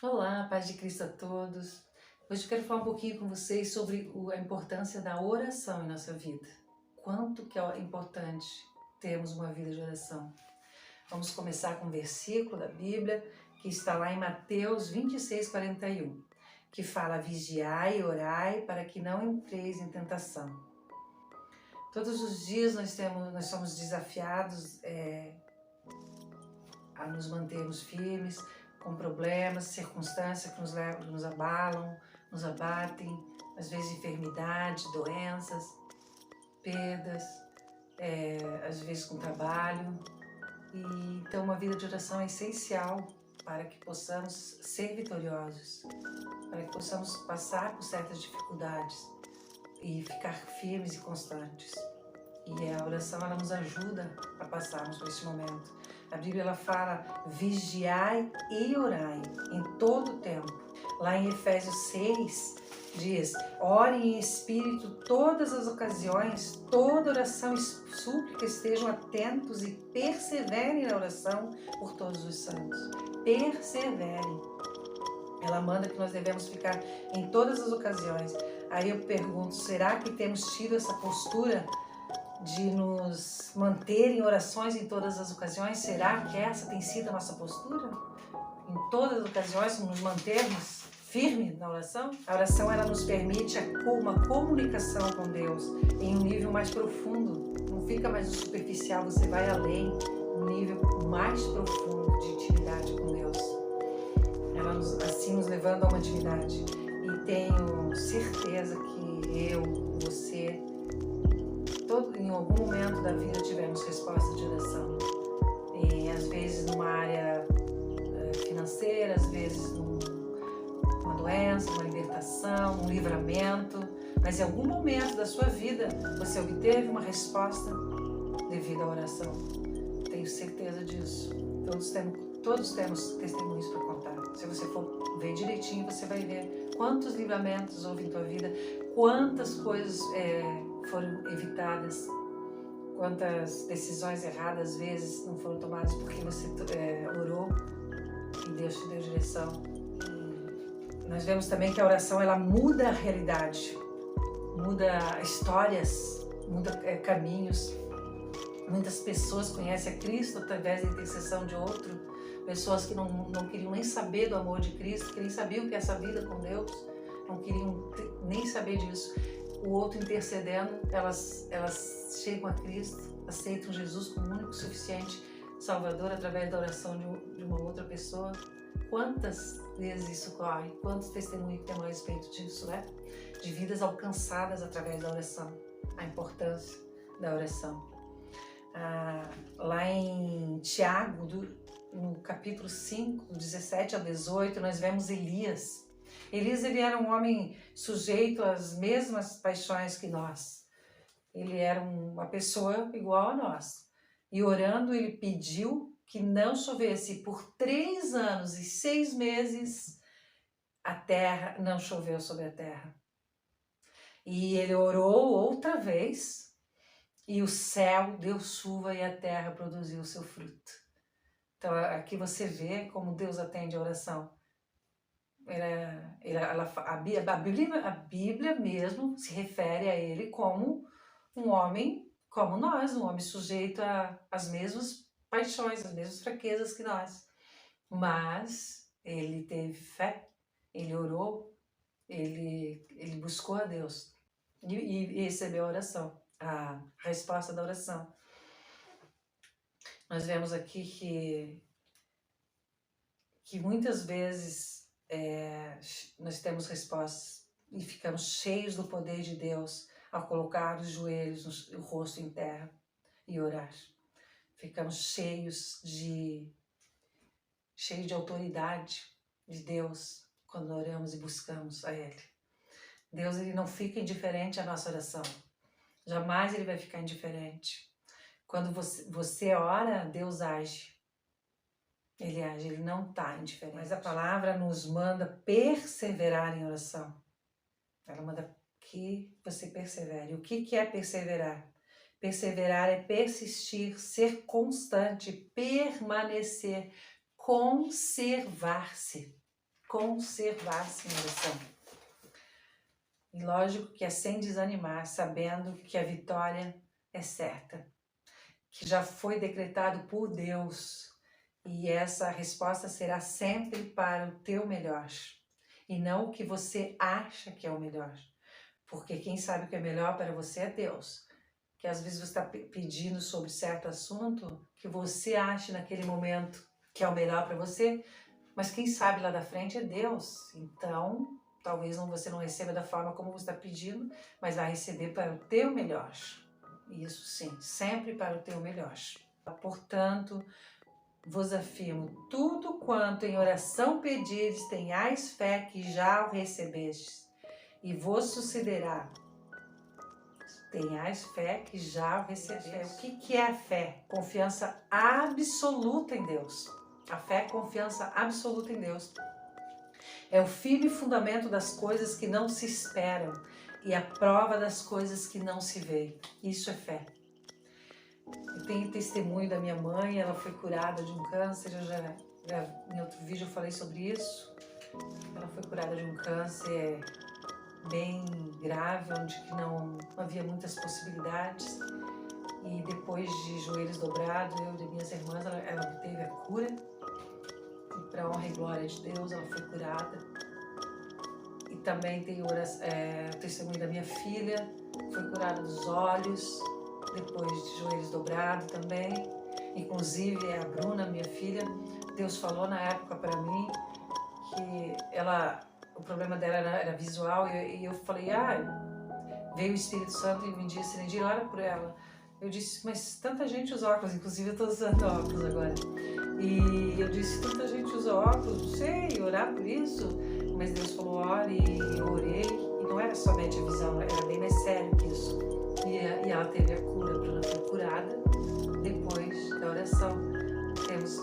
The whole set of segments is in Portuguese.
Olá, paz de Cristo a todos. Hoje eu quero falar um pouquinho com vocês sobre a importância da oração em nossa vida. Quanto que é importante termos uma vida de oração. Vamos começar com um versículo da Bíblia que está lá em Mateus 26:41, que fala: vigiai e orai para que não entreis em tentação. Todos os dias nós somos desafiados a nos mantermos firmes com problemas, circunstâncias que nos abalam, nos abatem, às vezes enfermidade, doenças, perdas, às vezes com trabalho. E então uma vida de oração é essencial para que possamos ser vitoriosos, para que possamos passar por certas dificuldades e ficar firmes e constantes. E a oração ela nos ajuda a passarmos por esse momento. A Bíblia ela fala: vigiai e orai em todo o tempo. Lá em Efésios 6 diz: orem em espírito todas as ocasiões, toda oração e súplica estejam atentos e perseverem na oração por todos os santos. Perseverem. Ela manda que nós devemos ficar em todas as ocasiões. Aí eu pergunto, será que temos tido essa postura de nos manter em orações em todas as ocasiões? Será que essa tem sido a nossa postura? Em todas as ocasiões, nos mantermos firmes na oração? A oração ela nos permite uma comunicação com Deus em um nível mais profundo. Não fica mais no superficial, você vai além, um nível mais profundo de intimidade com Deus. Ela assim nos levando a uma intimidade. E tenho certeza que eu, você, em algum momento da vida tivemos resposta de oração. E às vezes numa área financeira, às vezes numa doença, uma libertação, um livramento. Mas em algum momento da sua vida você obteve uma resposta devido à oração. Tenho certeza disso. Todos temos testemunhos para contar. Se você for ver direitinho, você vai ver quantos livramentos houve em tua vida, quantas coisas foram evitadas, quantas decisões erradas às vezes não foram tomadas porque você orou e Deus te deu direção. E nós vemos também que a oração ela muda a realidade, muda histórias, muda caminhos. Muitas pessoas conhecem a Cristo através da intercessão de outro, pessoas que não queriam nem saber do amor de Cristo, que nem sabiam o que é essa vida com Deus, não queriam nem saber disso. O outro intercedendo, elas chegam a Cristo, aceitam Jesus como único, suficiente Salvador através da oração de uma outra pessoa. Quantas vezes isso ocorre? Quantos testemunhos temos a respeito disso, né? De vidas alcançadas através da oração. A importância da oração. Lá em Tiago, no capítulo 5, 17 ao 18, nós vemos Elias. Elias ele era um homem sujeito às mesmas paixões que nós. Ele era uma pessoa igual a nós. E orando, ele pediu que não chovesse. Por 3 anos e 6 meses, a terra não choveu sobre a terra. E ele orou outra vez, e o céu deu chuva e a terra produziu o seu fruto. Então aqui você vê como Deus atende a oração. A Bíblia mesmo se refere a ele como um homem como nós, um homem sujeito às mesmas paixões, às mesmas fraquezas que nós. Mas ele teve fé, ele orou, ele buscou a Deus e recebeu a oração, a resposta da oração. Nós vemos aqui que muitas vezes nós temos respostas e ficamos cheios do poder de Deus ao colocar os joelhos, o rosto em terra e orar. Ficamos cheios de autoridade de Deus quando oramos e buscamos a Ele. Deus ele não fica indiferente à nossa oração. Jamais Ele vai ficar indiferente. Quando você ora, Deus age. Ele age, Ele não está indiferente. Mas a palavra nos manda perseverar em oração. Ela manda que você persevere. O que é perseverar? Perseverar é persistir, ser constante, permanecer, conservar-se. conservar-se em oração. E lógico que é sem desanimar, sabendo que a vitória é certa, que já foi decretado por Deus, e essa resposta será sempre para o teu melhor, e não o que você acha que é o melhor, porque quem sabe o que é melhor para você é Deus. Que às vezes você está pedindo sobre certo assunto que você acha naquele momento que é o melhor para você, mas quem sabe lá da frente é Deus. Então, talvez você não receba da forma como você está pedindo, mas vai receber para o teu melhor. Isso sim, sempre para o teu melhor. Portanto, vos afirmo, tudo quanto em oração pedirdes, tenhais fé que já o recebestes, e vos sucederá. Tenhais fé que já o recebeste. O que é a fé? Confiança absoluta em Deus. A fé é confiança absoluta em Deus. É o firme fundamento das coisas que não se esperam e a prova das coisas que não se veem. Isso é fé. Eu tenho testemunho da minha mãe, ela foi curada de um câncer, em outro vídeo eu falei sobre isso. Ela foi curada de um câncer bem grave, onde que não havia muitas possibilidades, e depois de joelhos dobrados, eu e minhas irmãs, ela obteve a cura, e para honra e glória de Deus, ela foi curada. E também tem o testemunho da minha filha, foi curada dos olhos, depois de joelhos dobrados também. Inclusive a Bruna, minha filha, Deus falou na época para mim que o problema dela era visual, e eu falei, veio o Espírito Santo e me disse, Nendir, ora por ela. Eu disse, mas tanta gente usa óculos, inclusive eu estou usando óculos agora. E eu disse, tanta gente usa óculos, não sei, orar por isso. Mas Deus falou, ore, e eu orei, e não era somente a visão, era bem mais sério que isso. E ela teve a cura, a Bruna foi curada depois da oração. Temos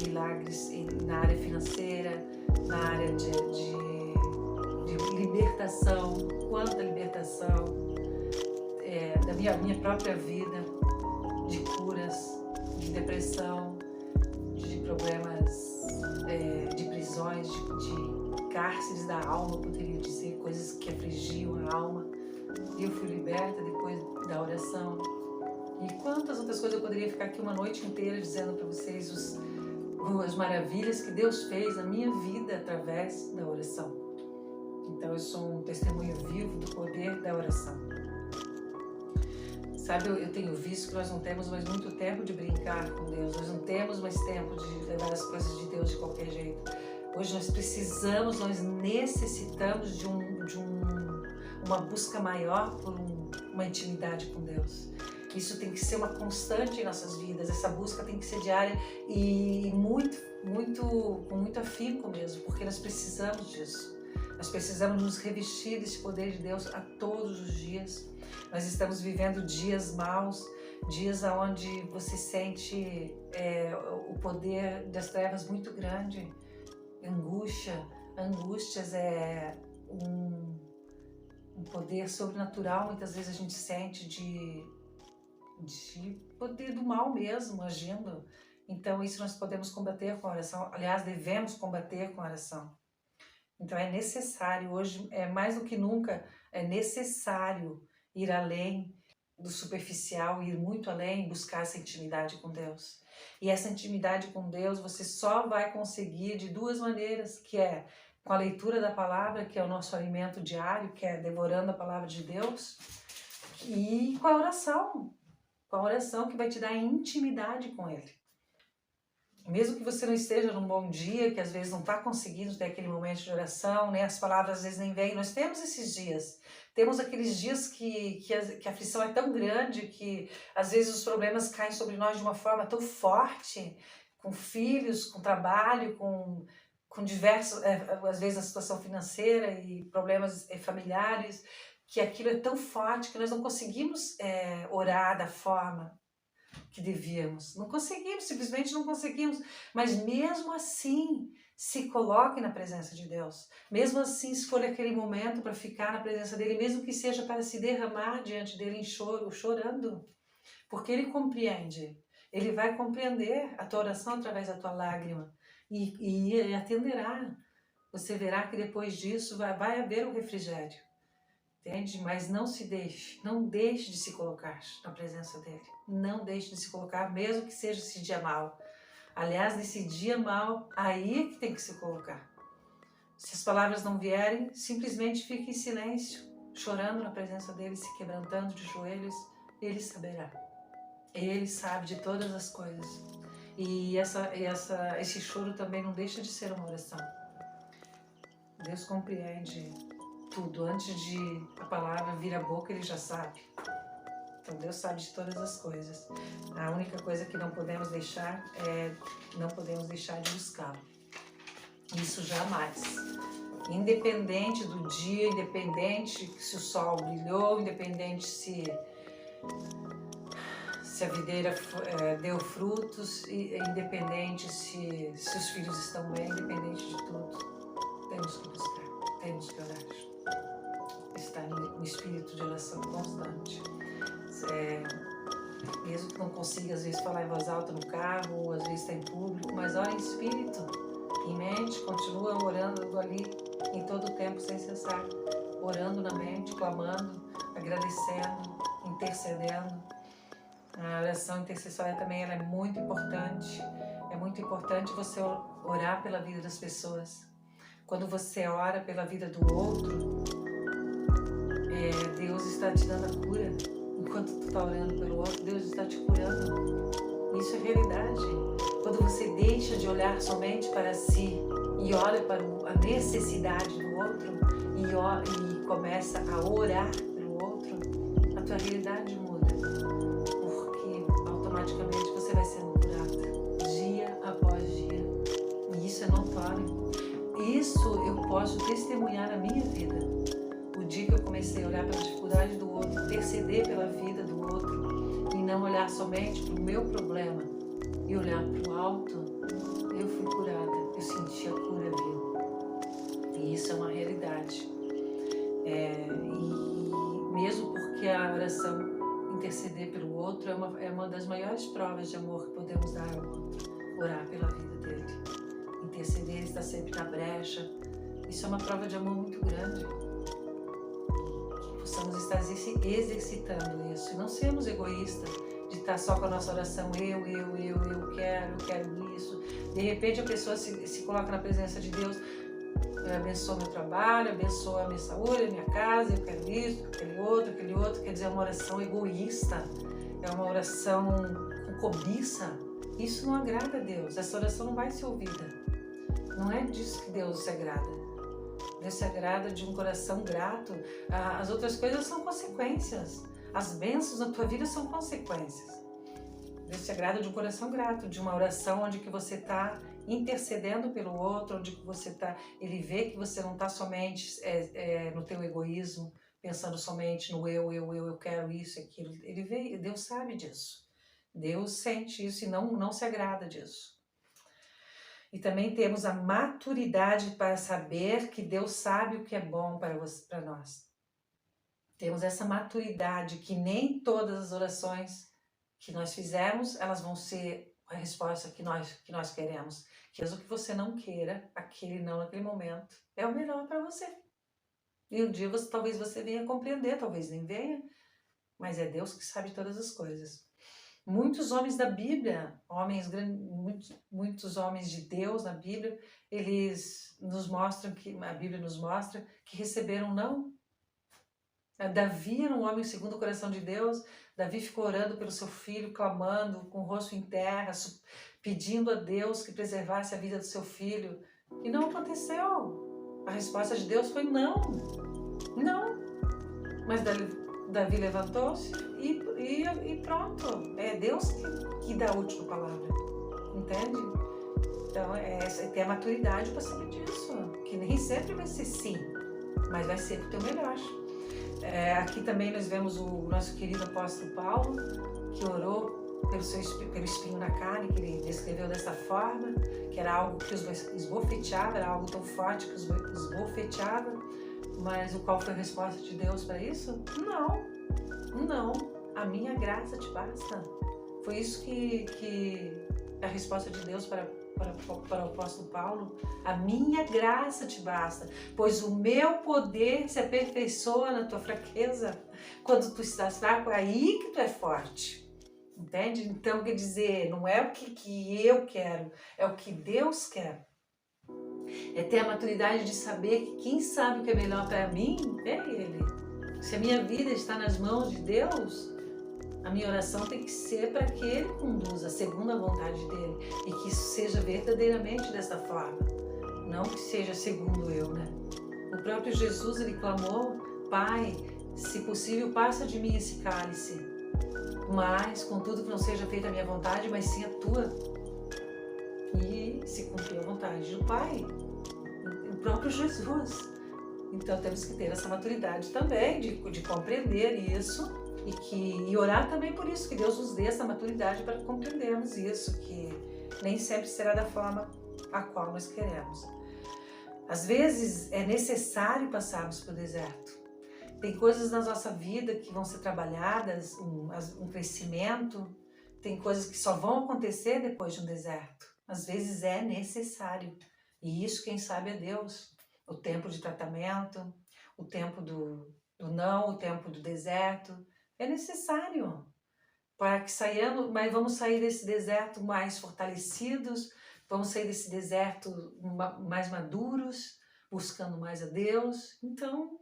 milagres na área financeira, na área de libertação, quanta libertação, da minha própria vida, de curas, de depressão, de problemas, de prisões, de cárceres da alma, poderia dizer, coisas que afligiam a alma. Eu fui liberta depois da oração. E quantas outras coisas eu poderia ficar aqui uma noite inteira dizendo para vocês as maravilhas que Deus fez na minha vida através da oração. Então eu sou um testemunho vivo do poder da oração. Sabe, eu tenho visto que nós não temos mais muito tempo de brincar com Deus, nós não temos mais tempo de levar as coisas de Deus de qualquer jeito. Hoje nós necessitamos de uma busca maior por uma intimidade com Deus. Isso tem que ser uma constante em nossas vidas, essa busca tem que ser diária e com muito afinco mesmo, porque nós precisamos disso. Nós precisamos nos revestir desse poder de Deus a todos os dias. Nós estamos vivendo dias maus, dias onde você sente o poder das trevas muito grande, angústias é um poder sobrenatural, muitas vezes a gente sente de poder do mal mesmo agindo. Então isso nós podemos combater com a oração, aliás, devemos combater com a oração. Então é necessário, hoje mais do que nunca, é necessário ir além do superficial, ir muito além, buscar essa intimidade com Deus. E essa intimidade com Deus você só vai conseguir de duas maneiras, que é com a leitura da palavra, que é o nosso alimento diário, que é devorando a palavra de Deus, e com a oração que vai te dar intimidade com Ele. Mesmo que você não esteja num bom dia, que às vezes não está conseguindo ter aquele momento de oração, né? As palavras às vezes nem vêm, nós temos esses dias. Temos aqueles dias que a aflição é tão grande, que às vezes os problemas caem sobre nós de uma forma tão forte, com filhos, com trabalho, com diversos, às vezes a situação financeira e problemas familiares, que aquilo é tão forte que nós não conseguimos orar da forma que devíamos. Não conseguimos, simplesmente não conseguimos. Mas mesmo assim, se coloque na presença de Deus. Mesmo assim, escolha aquele momento para ficar na presença dEle, mesmo que seja para se derramar diante dEle em choro, chorando. Porque Ele compreende. Ele vai compreender a tua oração através da tua lágrima. E atenderá. você verá que depois disso vai haver o refrigério. Entende? Mas não deixe de se colocar na presença dele. Não deixe de se colocar, mesmo que seja esse dia mau. Aliás, nesse dia mau, aí é que tem que se colocar. Se as palavras não vierem, simplesmente fique em silêncio, chorando na presença dele, se quebrantando de joelhos. Ele saberá. Ele sabe de todas as coisas. E esse choro também não deixa de ser uma oração. Deus compreende tudo. Antes de a palavra vir à boca, ele já sabe. Então Deus sabe de todas as coisas. A única coisa que não podemos deixar de buscá-lo. Isso jamais. Independente do dia, independente se o sol brilhou, independente se a videira deu frutos, independente se os filhos estão bem, independente de tudo, temos que buscar, temos que orar. Estar no espírito de oração constante. Mesmo que não consiga, às vezes, falar em voz alta no carro, ou às vezes está em público, mas ora em espírito, em mente, continua orando ali em todo o tempo, sem cessar. Orando na mente, clamando, agradecendo, intercedendo. A oração intercessória também ela é muito importante. É muito importante você orar pela vida das pessoas. Quando você ora pela vida do outro, Deus está te dando a cura. Enquanto tu está orando pelo outro, Deus está te curando. Isso é realidade. Quando você deixa de olhar somente para si e olha para a necessidade do outro e começa a orar pelo outro, a tua realidade muda. Porque automaticamente você vai sendo curada, dia após dia. E isso é notório. Isso eu posso testemunhar na minha vida. O dia que eu comecei a olhar pela dificuldade do outro, interceder pela vida do outro e não olhar somente para o meu problema e olhar para o alto, eu fui curada, eu senti a cura vir. E isso é uma realidade. E mesmo porque a oração interceder pelo outro é uma das maiores provas de amor que podemos dar ao outro, orar pela vida dele. Interceder, estar sempre na brecha, isso é uma prova de amor muito grande. Possamos estar exercitando isso e não sermos egoístas de estar só com a nossa oração, eu quero isso. De repente a pessoa se coloca na presença de Deus, abençoa meu trabalho, abençoa a minha saúde, a minha casa, eu quero isso, aquele outro, quer dizer, é uma oração egoísta, é uma oração com cobiça. Isso não agrada a Deus, essa oração não vai ser ouvida. Não é disso que Deus se agrada. Deus se agrada de um coração grato. As outras coisas são consequências. As bênçãos na tua vida são consequências. Deus se agrada de um coração grato, de uma oração onde que você está intercedendo pelo outro, onde que você está... Ele vê que você não está somente no teu egoísmo, pensando somente no eu quero isso, aquilo. Ele vê, Deus sabe disso. Deus sente isso e não se agrada disso. E também temos a maturidade para saber que Deus sabe o que é bom para nós. Temos essa maturidade que nem todas as orações que nós fizemos, elas vão ser a resposta que nós queremos. Que mesmo que você não queira, aquele não naquele momento, é o melhor para você. E um dia talvez você venha compreender, talvez nem venha, mas é Deus que sabe todas as coisas. Muitos homens da Bíblia, muitos homens de Deus na Bíblia, eles nos mostram a Bíblia nos mostra que receberam não. Davi era um homem segundo o coração de Deus. Davi ficou orando pelo seu filho, clamando com o rosto em terra, pedindo a Deus que preservasse a vida do seu filho. E não aconteceu. A resposta de Deus foi não. Não. Mas Davi levantou-se e pronto. É Deus que dá a última palavra. Entende? Então, ter a maturidade para saber disso. Que nem sempre vai ser sim, mas vai ser pro teu melhor. Aqui também nós vemos o nosso querido apóstolo Paulo, que orou pelo espinho na carne, que ele descreveu dessa forma, que era algo que os esbofeteava, era algo tão forte que os esbofeteava. Mas qual foi a resposta de Deus para isso? Não, a minha graça te basta. Foi isso que a resposta de Deus para para o apóstolo Paulo, a minha graça te basta, pois o meu poder se aperfeiçoa na tua fraqueza. Quando tu estás fraco, é aí que tu é forte. Entende? Então, quer dizer, não é o que eu quero, é o que Deus quer. É ter a maturidade de saber que quem sabe o que é melhor para mim é Ele. Se a minha vida está nas mãos de Deus, a minha oração tem que ser para que Ele conduza segundo a vontade dEle e que isso seja verdadeiramente dessa forma, não que seja segundo eu, né? O próprio Jesus, Ele clamou: Pai, se possível, passa de mim esse cálice, mas, contudo, que não seja feita a minha vontade, mas sim a tua. E se cumpriu a vontade do Pai, o próprio Jesus. Então temos que ter essa maturidade também de compreender isso e orar também por isso, que Deus nos dê essa maturidade para compreendermos isso, que nem sempre será da forma a qual nós queremos. Às vezes é necessário passarmos pelo deserto. Tem coisas na nossa vida que vão ser trabalhadas, um crescimento, tem coisas que só vão acontecer depois de um deserto. Às vezes é necessário. E isso quem sabe é Deus. O tempo de tratamento, o tempo do não, o tempo do deserto. É necessário para que saiamos, mas vamos sair desse deserto mais fortalecidos, vamos sair desse deserto mais maduros, buscando mais a Deus. Então,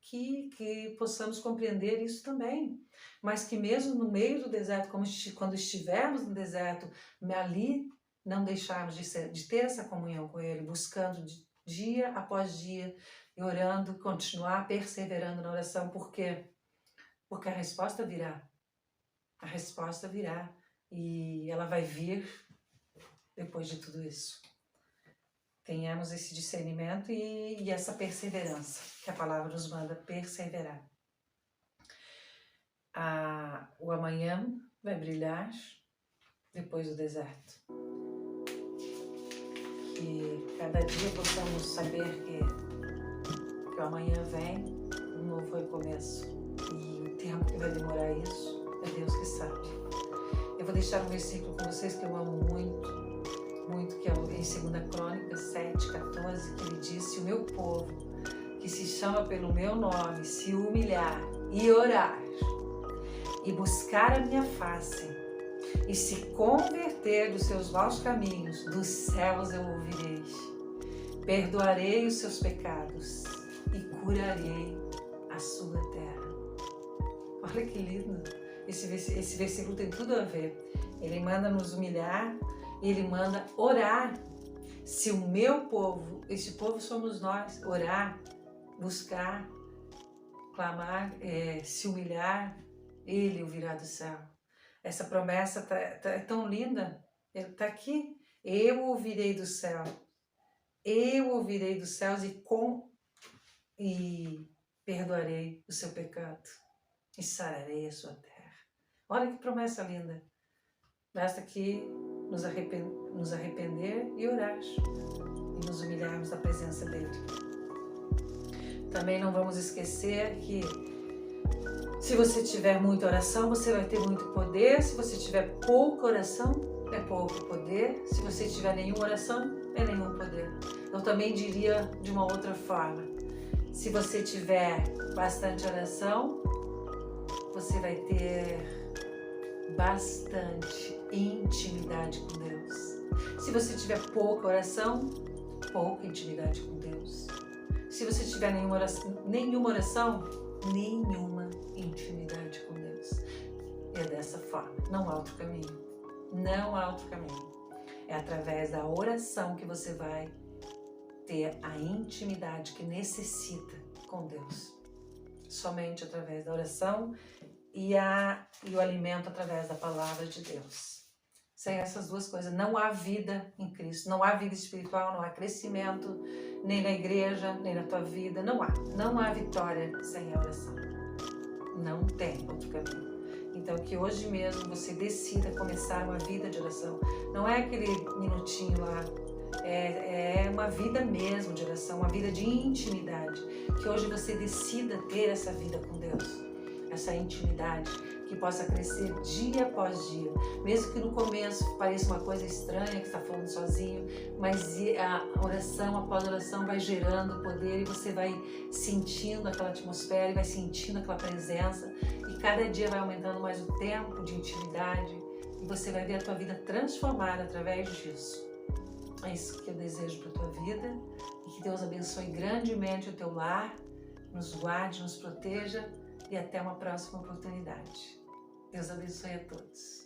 que possamos compreender isso também. Mas que mesmo no meio do deserto, quando estivermos no deserto, ali não deixarmos de ter essa comunhão com Ele, buscando dia após dia, e orando, continuar perseverando na oração. Por quê? Porque a resposta virá. A resposta virá. E ela vai vir depois de tudo isso. Tenhamos esse discernimento e essa perseverança, que a palavra nos manda perseverar. O amanhã vai brilhar depois do deserto. Que cada dia possamos saber que o amanhã vem, um novo recomeço. E o tempo que vai demorar isso, é Deus que sabe. Eu vou deixar um versículo com vocês que eu amo muito, que é em 2 Crônicas 7:14, que ele diz: se o meu povo, que se chama pelo meu nome, se humilhar e orar, e buscar a minha face, e se converter dos seus maus caminhos, dos céus eu ouvirei, perdoarei os seus pecados e curarei a sua terra. Olha que lindo! Esse versículo tem tudo a ver. Ele manda nos humilhar e ele manda orar. Se o meu povo, esse povo somos nós, orar, buscar, clamar, se humilhar, ele ouvirá do céu. Essa promessa é tão linda, ele está aqui. Eu ouvirei do céu, eu ouvirei dos céus e perdoarei o seu pecado e sararei a sua terra. Olha que promessa linda. Basta que nos arrepender e orar e nos humilharmos na presença dele. Também não vamos esquecer que se você tiver muita oração, você vai ter muito poder. Se você tiver pouca oração, é pouco poder. Se você tiver nenhuma oração, é nenhum poder. Eu também diria de uma outra forma: se você tiver bastante oração, você vai ter bastante intimidade com Deus. Se você tiver pouca oração, pouca intimidade com Deus. Se você tiver nenhuma oração, nenhuma intimidade com Deus. É dessa forma. Não há outro caminho. Não há outro caminho. É através da oração que você vai ter a intimidade que necessita com Deus. Somente através da oração e o alimento através da palavra de Deus. Sem essas duas coisas, não há vida em Cristo, não há vida espiritual, não há crescimento, nem na igreja, nem na tua vida, não há vitória sem a oração. Não tem outro caminho. Então, que hoje mesmo você decida começar uma vida de oração. Não é aquele minutinho lá, é uma vida mesmo de oração, uma vida de intimidade. Que hoje você decida ter essa vida com Deus. essa intimidade, que possa crescer dia após dia. Mesmo que no começo pareça uma coisa estranha, que está falando sozinho, mas a oração após oração vai gerando poder e você vai sentindo aquela atmosfera e vai sentindo aquela presença e cada dia vai aumentando mais o tempo de intimidade e você vai ver a tua vida transformada através disso. É isso que eu desejo para a tua vida e que Deus abençoe grandemente o teu lar, nos guarde, nos proteja e até uma próxima oportunidade. Deus abençoe a todos.